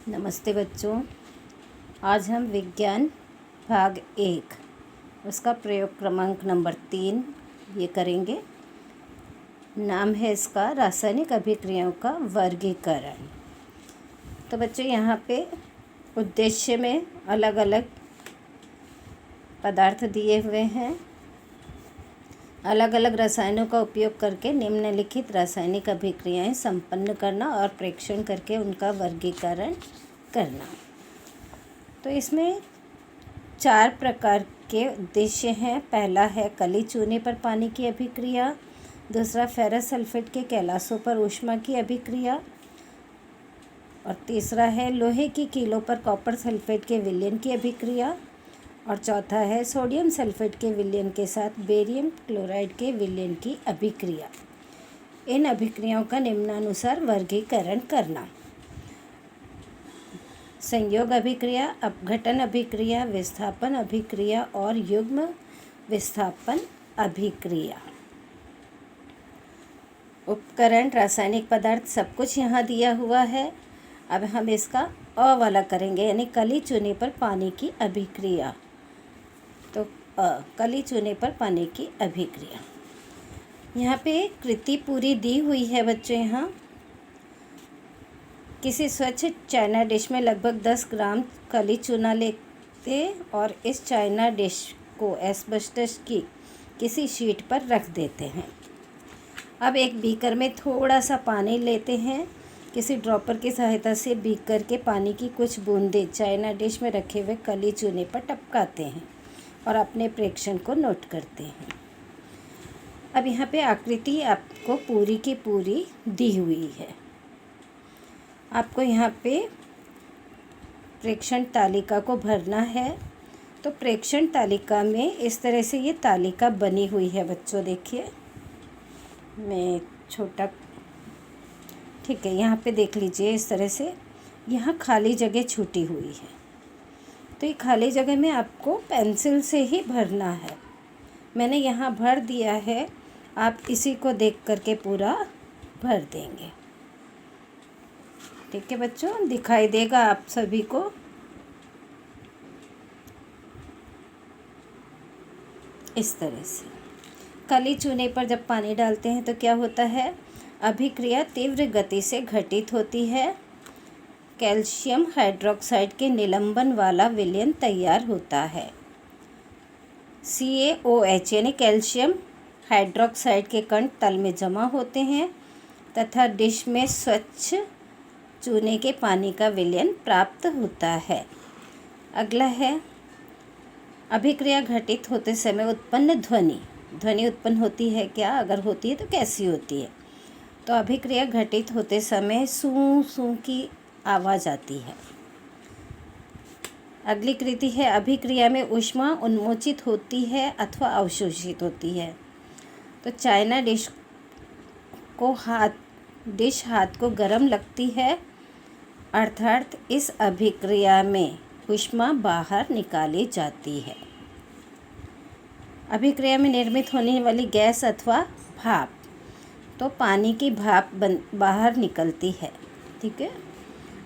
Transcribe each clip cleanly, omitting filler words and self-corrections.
नमस्ते बच्चों। आज हम विज्ञान भाग 1 उसका प्रयोग क्रमांक नंबर 3 ये करेंगे। नाम है इसका रासायनिक अभिक्रियाओं का वर्गीकरण। तो बच्चों यहाँ पे उद्देश्य में अलग अलग पदार्थ दिए हुए हैं। अलग अलग रसायनों का उपयोग करके निम्नलिखित रासायनिक अभिक्रियाएं संपन्न करना और प्रेक्षण करके उनका वर्गीकरण करना। तो इसमें 4 प्रकार के उद्देश्य हैं। पहला है कली चूने पर पानी की अभिक्रिया, दूसरा फेरस सल्फेट के कैलाशों पर ऊष्मा की अभिक्रिया, और तीसरा है लोहे की कीलों पर कॉपर सल्फेट के विलयन की अभिक्रिया, और चौथा है सोडियम सल्फेट के विलयन के साथ बेरियम क्लोराइड के विलयन की अभिक्रिया। इन अभिक्रियाओं का निम्नानुसार वर्गीकरण करना। संयोग अभिक्रिया, अपघटन अभिक्रिया, विस्थापन अभिक्रिया और युग्म विस्थापन अभिक्रिया। उपकरण, रासायनिक पदार्थ सब कुछ यहाँ दिया हुआ है। अब हम इसका अ वाला करेंगे, यानी कली चूने पर पानी की अभिक्रिया। तो कली चूने पर पानी की अभिक्रिया। यहाँ पे कृति पूरी दी हुई है बच्चों। यहाँ किसी स्वच्छ चाइना डिश में लगभग 10 ग्राम कली चूना लेते और इस चाइना डिश को एस्बेस्टस की किसी शीट पर रख देते हैं। अब एक बीकर में थोड़ा सा पानी लेते हैं। किसी ड्रॉपर की सहायता से बीकर के पानी की कुछ बूंदें चाइना डिश में रखे हुए कली चूने पर टपकाते हैं और अपने प्रेक्षण को नोट करते हैं। अब यहाँ पे आकृति आपको पूरी की पूरी दी हुई है। आपको यहाँ पे प्रेक्षण तालिका को भरना है। तो प्रेक्षण तालिका में इस तरह से ये तालिका बनी हुई है बच्चों। देखिए, मैं छोटा, ठीक है, यहाँ पे देख लीजिए इस तरह से यहाँ खाली जगह छूटी हुई है। तो ये खाली जगह में आपको पेंसिल से ही भरना है। मैंने यहाँ भर दिया है, आप इसी को देख करके पूरा भर देंगे। ठीक है बच्चों, दिखाई देगा आप सभी को। इस तरह से कली चूने पर जब पानी डालते हैं तो क्या होता है, अभिक्रिया तीव्र गति से घटित होती है। कैल्शियम हाइड्रोक्साइड के निलंबन वाला विलयन तैयार होता है। CaOH यानी कैल्शियम हाइड्रोक्साइड के कण तल में जमा होते हैं तथा डिश में स्वच्छ चूने के पानी का विलयन प्राप्त होता है। अगला है अभिक्रिया घटित होते समय उत्पन्न ध्वनि उत्पन्न होती है क्या? अगर होती है तो कैसी होती है? तो अभिक्रिया घटित होते समय सूं सूं की आवाज़ आती है। अगली कृति है अभिक्रिया में ऊष्मा उन्मोचित होती है अथवा अवशोषित होती है। तो चाइना डिश हाथ को गर्म लगती है, अर्थात इस अभिक्रिया में ऊष्मा बाहर निकाली जाती है। अभिक्रिया में निर्मित होने वाली गैस अथवा भाप, तो पानी की भाप बाहर निकलती है। ठीक है।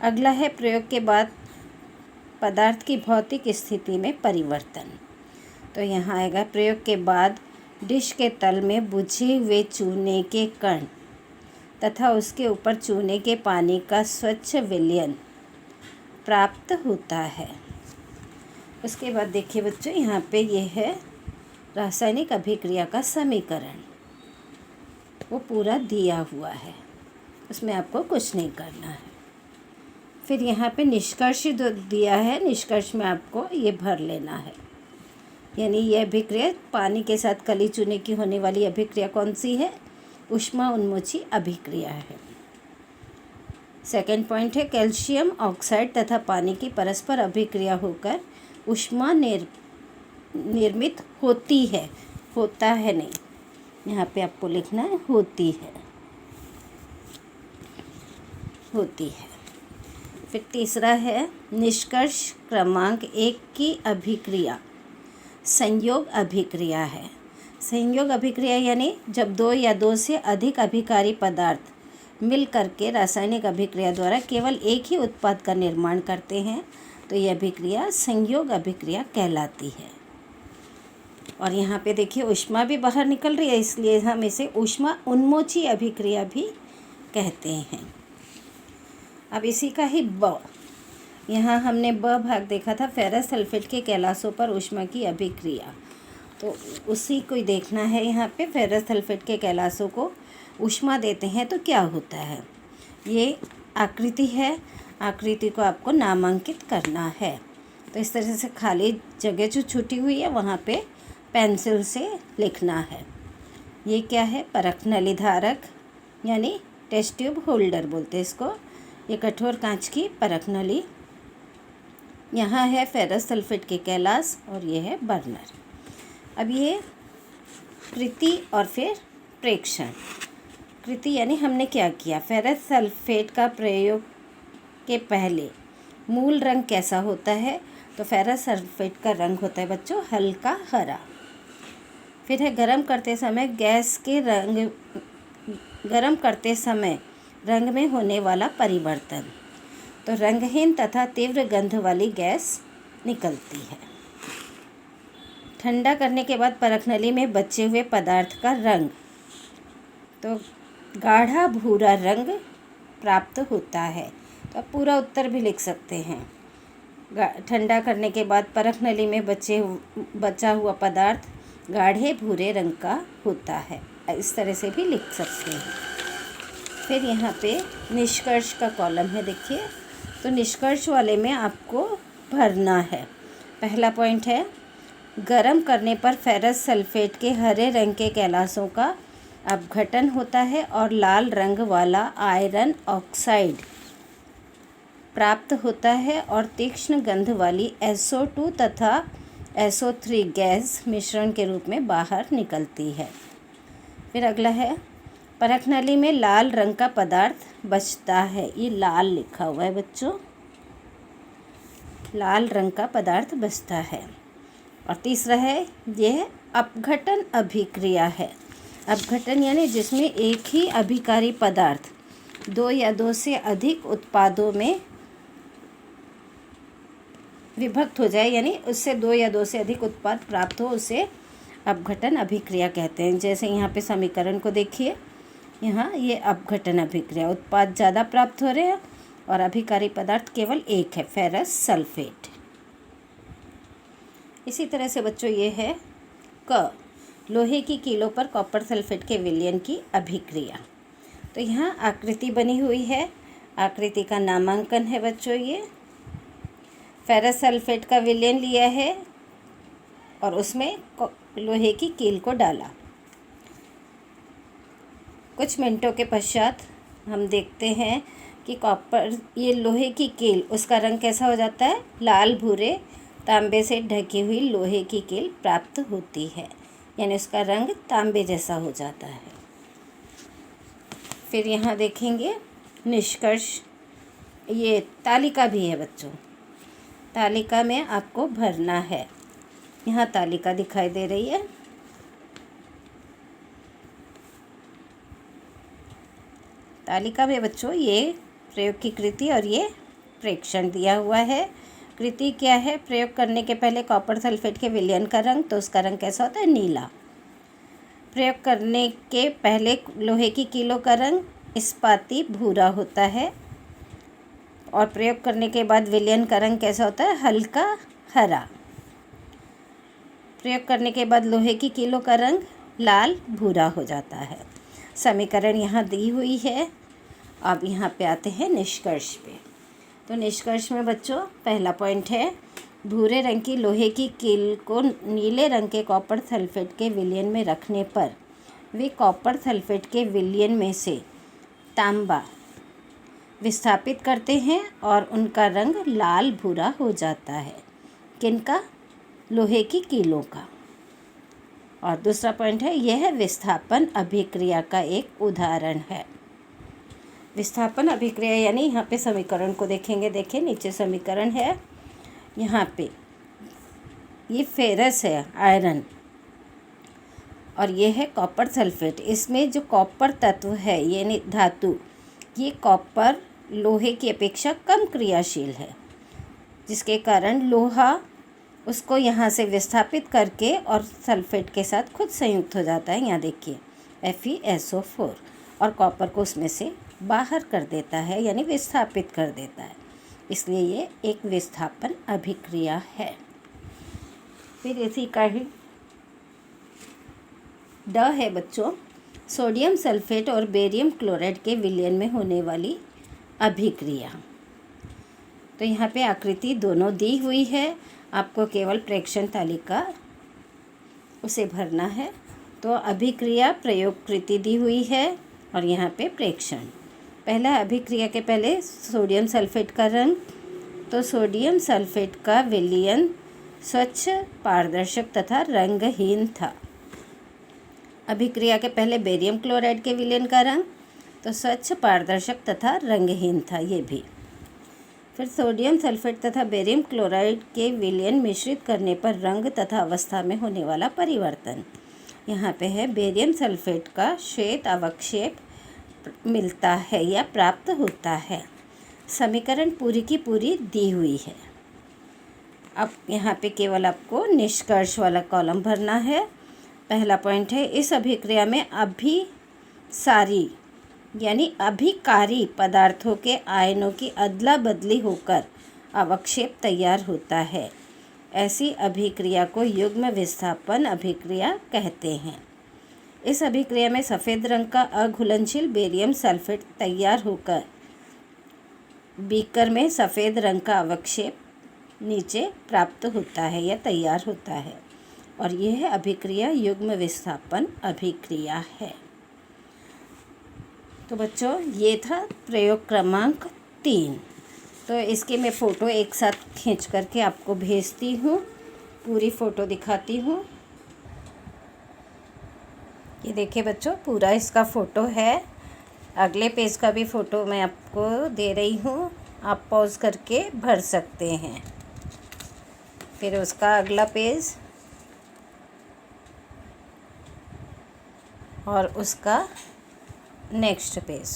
अगला है प्रयोग के बाद पदार्थ की भौतिक स्थिति में परिवर्तन। तो यहाँ आएगा प्रयोग के बाद डिश के तल में बुझे हुए चूने के कण तथा उसके ऊपर चूने के पानी का स्वच्छ विलयन प्राप्त होता है। उसके बाद देखिए बच्चों, यहाँ पे ये है रासायनिक अभिक्रिया का समीकरण, वो पूरा दिया हुआ है, उसमें आपको कुछ नहीं करना है। फिर यहाँ पे निष्कर्ष दिया है, निष्कर्ष में आपको ये भर लेना है। यानी ये अभिक्रिया पानी के साथ कली चूने की होने वाली अभिक्रिया कौन सी है? ऊष्मा उन्मोची अभिक्रिया है। सेकंड पॉइंट है कैल्शियम ऑक्साइड तथा पानी की परस्पर अभिक्रिया होकर ऊष्मा निर्मित होती है, होता है नहीं, यहाँ पे आपको लिखना है होती है, होती है। फिर तीसरा है निष्कर्ष क्रमांक 1 की अभिक्रिया संयोग अभिक्रिया है। संयोग अभिक्रिया यानी जब 2 या 2 से अधिक अभिकारी पदार्थ मिल करके रासायनिक अभिक्रिया द्वारा केवल एक ही उत्पाद का निर्माण करते हैं तो यह अभिक्रिया संयोग अभिक्रिया कहलाती है। और यहाँ पे देखिए ऊष्मा भी बाहर निकल रही है, इसलिए हम इसे ऊष्मा उन्मोची अभिक्रिया भी कहते हैं। अब इसी का ही ब, यहाँ हमने ब भाग देखा था फेरस सल्फेट के कैलाशों पर ऊष्मा की अभिक्रिया, तो उसी को ही देखना है। यहाँ पे फेरस सल्फेट के कैलाशों को ऊष्मा देते हैं तो क्या होता है। ये आकृति है, आकृति को आपको नामांकित करना है। तो इस तरह से खाली जगह जो छूटी हुई है वहाँ पे पेंसिल से लिखना है। ये क्या है, परख नली धारक यानी टेस्ट ट्यूब होल्डर बोलते हैं इसको। ये कठोर कांच की परख नली। यहाँ है फेरस सल्फेट के कैलाश और ये है बर्नर। अब ये कृति और फिर प्रेक्षण। कृति यानी हमने क्या किया, फेरस सल्फेट का प्रयोग के पहले मूल रंग कैसा होता है, तो फेरस सल्फेट का रंग होता है बच्चों हल्का हरा। फिर है गरम करते समय रंग में होने वाला परिवर्तन, तो रंगहीन तथा तीव्र गंध वाली गैस निकलती है। ठंडा करने के बाद परखनली में बचे हुए पदार्थ का रंग, तो गाढ़ा भूरा रंग प्राप्त होता है। तो आप पूरा उत्तर भी लिख सकते हैं। ठंडा करने के बाद परखनली में बचा हुआ पदार्थ गाढ़े भूरे रंग का होता है, इस तरह से भी लिख सकते हैं। फिर यहाँ पे निष्कर्ष का कॉलम है, देखिए। तो निष्कर्ष वाले में आपको भरना है। पहला पॉइंट है, गरम करने पर फेरस सल्फेट के हरे रंग के कैलाशों का अपघटन होता है और लाल रंग वाला आयरन ऑक्साइड प्राप्त होता है और तीक्ष्ण गंध वाली SO2 तथा SO3 गैस मिश्रण के रूप में बाहर निकलती है। फिर अगला है, परखनली में लाल रंग का पदार्थ बचता है। ये लाल लिखा हुआ है बच्चों, लाल रंग का पदार्थ बचता है। और तीसरा है, यह अपघटन अभिक्रिया है। अपघटन यानी जिसमें एक ही अभिकारी पदार्थ दो या दो से अधिक उत्पादों में विभक्त हो जाए, यानी उससे दो या दो से अधिक उत्पाद प्राप्त हो, उसे अपघटन अभिक्रिया कहते हैं। जैसे यहाँ पे समीकरण को देखिए, यहाँ ये अपघटन अभिक्रिया, उत्पाद ज़्यादा प्राप्त हो रहे हैं और अभिकारी पदार्थ केवल एक है, फेरस सल्फेट। इसी तरह से बच्चों ये है क, लोहे की कीलों पर कॉपर सल्फेट के विलयन की अभिक्रिया। तो यहाँ आकृति बनी हुई है, आकृति का नामांकन है बच्चों। ये फेरस सल्फेट का विलयन लिया है और उसमें लोहे की कील को डाला। कुछ मिनटों के पश्चात हम देखते हैं कि कॉपर, ये लोहे की कील, उसका रंग कैसा हो जाता है, लाल भूरे तांबे से ढकी हुई लोहे की कील प्राप्त होती है, यानी उसका रंग तांबे जैसा हो जाता है। फिर यहाँ देखेंगे निष्कर्ष, ये तालिका भी है बच्चों। तालिका में आपको भरना है। यहाँ तालिका दिखाई दे रही है। तालिका में बच्चों ये प्रयोग की कृति और ये प्रेक्षण दिया हुआ है। कृति क्या है, प्रयोग करने के पहले कॉपर सल्फेट के विलयन का रंग, तो उसका रंग कैसा होता है, नीला। प्रयोग करने के पहले लोहे की कीलों का रंग इस्पाती भूरा होता है और प्रयोग करने के बाद विलयन का रंग कैसा होता है, हल्का हरा। प्रयोग करने के बाद लोहे की कीलों का रंग लाल भूरा हो जाता है। समीकरण यहाँ दी हुई है। अब यहाँ पे आते हैं निष्कर्ष पे। तो निष्कर्ष में बच्चों पहला पॉइंट है, भूरे रंग की लोहे की कील को नीले रंग के कॉपर सल्फेट के विलयन में रखने पर वे कॉपर सल्फेट के विलयन में से तांबा विस्थापित करते हैं और उनका रंग लाल भूरा हो जाता है। किनका, लोहे की कीलों का। और दूसरा पॉइंट है, यह विस्थापन अभिक्रिया का एक उदाहरण है। विस्थापन अभिक्रिया यानी यहाँ पे समीकरण को देखेंगे, देखिए नीचे समीकरण है, यहाँ पे ये फेरस है आयरन और ये है कॉपर सल्फेट। इसमें जो कॉपर तत्व है यानी धातु, ये कॉपर लोहे की अपेक्षा कम क्रियाशील है, जिसके कारण लोहा उसको यहाँ से विस्थापित करके और सल्फेट के साथ खुद संयुक्त हो जाता है। यहाँ देखिए FeSO4, और कॉपर को उसमें से बाहर कर देता है, यानी विस्थापित कर देता है। इसलिए ये एक विस्थापन अभिक्रिया है। फिर इसी का ही ड है बच्चों, सोडियम सल्फेट और बेरियम क्लोराइड के विलयन में होने वाली अभिक्रिया। तो यहाँ पे आकृति दोनों दी हुई है, आपको केवल प्रेक्षण तालिका उसे भरना है। तो अभिक्रिया प्रयोगकृति दी हुई है और यहाँ पे प्रेक्षण। पहला अभिक्रिया के पहले सोडियम सल्फेट का रंग, तो सोडियम सल्फेट का विलयन स्वच्छ, पारदर्शक तथा रंगहीन था। अभिक्रिया के पहले बेरियम क्लोराइड के विलयन का रंग, तो स्वच्छ, पारदर्शक तथा रंगहीन था ये भी। फिर सोडियम सल्फेट तथा बेरियम क्लोराइड के विलयन मिश्रित करने पर रंग तथा अवस्था में होने वाला परिवर्तन। यहाँ पे है बेरियम सल्फेट का श्वेत अवक्षेप मिलता है या प्राप्त होता है। समीकरण पूरी की पूरी दी हुई है। अब यहाँ पे केवल आपको निष्कर्ष वाला कॉलम भरना है। पहला पॉइंट है, इस अभिक्रिया में अभिसारी यानी अभिकारी पदार्थों के आयनों की अदला बदली होकर अवक्षेप तैयार होता है। ऐसी अभिक्रिया को युग्म विस्थापन अभिक्रिया कहते हैं। इस अभिक्रिया में सफ़ेद रंग का अघुलनशील बेरियम सल्फेट तैयार होकर बीकर में सफ़ेद रंग का अवक्षेप नीचे प्राप्त होता है या तैयार होता है, और यह अभिक्रिया युग्म विस्थापन अभिक्रिया है। तो बच्चों, ये था प्रयोग क्रमांक 3। तो इसके मैं फ़ोटो एक साथ खींच करके आपको भेजती हूँ, पूरी फ़ोटो दिखाती हूँ। ये देखिए बच्चों, पूरा इसका फ़ोटो है। अगले पेज का भी फ़ोटो मैं आपको दे रही हूँ, आप पॉज करके भर सकते हैं। फिर उसका अगला पेज और उसका नेक्स्ट पेज।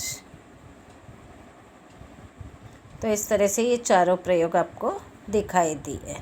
तो इस तरह से ये चारों प्रयोग आपको दिखाई दिए।